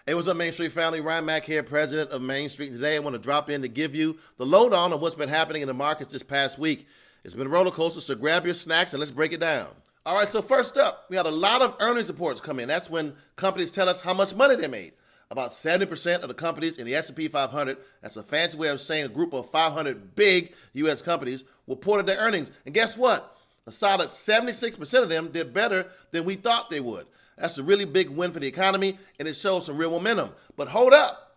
Hey, what's up, Main Street family? Ryan Mack here, president of Main Street. Today, I want to drop in to give you the lowdown on what's been happening in the markets this past week. It's been a roller coaster, so grab your snacks and let's break it down. All right, so first up, we had a lot of earnings reports come in. That's when companies tell us how much money they made. About 70% of the companies in the S&P 500, that's a fancy way of saying a group of 500 big U.S. companies, reported their earnings. And guess what? A solid 76% of them did better than we thought they would. That's a really big win for the economy, and it shows some real momentum. But hold up.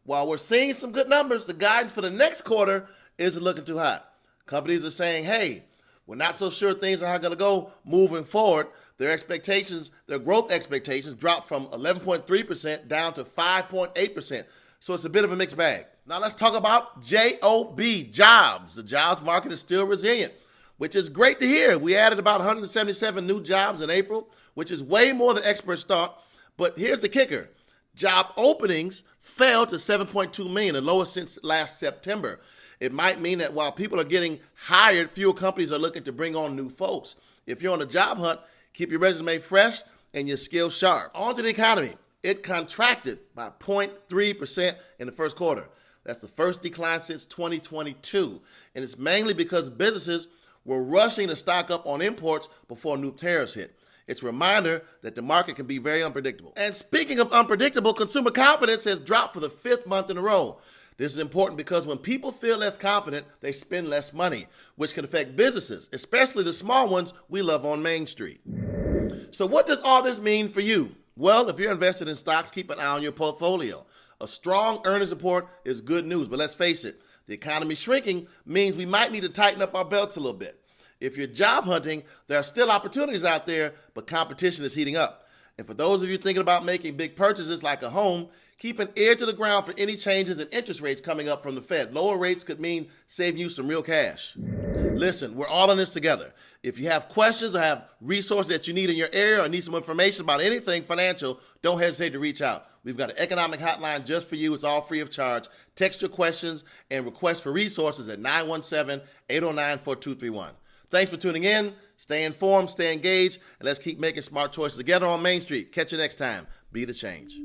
While we're seeing some good numbers, the guidance for the next quarter isn't looking too hot. Companies are saying, hey, we're not so sure things are going to go moving forward. Their expectations, their growth expectations dropped from 11.3% down to 5.8%. So it's a bit of a mixed bag. Now let's talk about jobs. The jobs market is still resilient, which is great to hear. We added about 177 new jobs in April, which is way more than experts thought. But here's the kicker. Job openings fell to 7.2 million, the lowest since last September. It might mean that while people are getting hired, fewer companies are looking to bring on new folks. If you're on a job hunt, keep your resume fresh and your skills sharp. On to the economy. It contracted by 0.3% in the first quarter. That's the first decline since 2022. And it's mainly because businesses were rushing to stock up on imports before new tariffs hit. It's a reminder that the market can be very unpredictable. And speaking of unpredictable, consumer confidence has dropped for the fifth month in a row. This is important because when people feel less confident, they spend less money, which can affect businesses, especially the small ones we love on Main Street. So what does all this mean for you? Well, if you're invested in stocks, keep an eye on your portfolio. A strong earnings report is good news, but let's face it, the economy shrinking means we might need to tighten up our belts a little bit. If you're job hunting, there are still opportunities out there, but competition is heating up. And for those of you thinking about making big purchases like a home, keep an ear to the ground for any changes in interest rates coming up from the Fed. Lower rates could mean saving you some real cash. Listen, we're all in this together. If you have questions or have resources that you need in your area or need some information about anything financial, don't hesitate to reach out. We've got an economic hotline just for you. It's all free of charge. Text your questions and requests for resources at 917-809-4231. Thanks for tuning in. Stay informed, stay engaged, and let's keep making smart choices together on Main Street. Catch you next time. Be the change.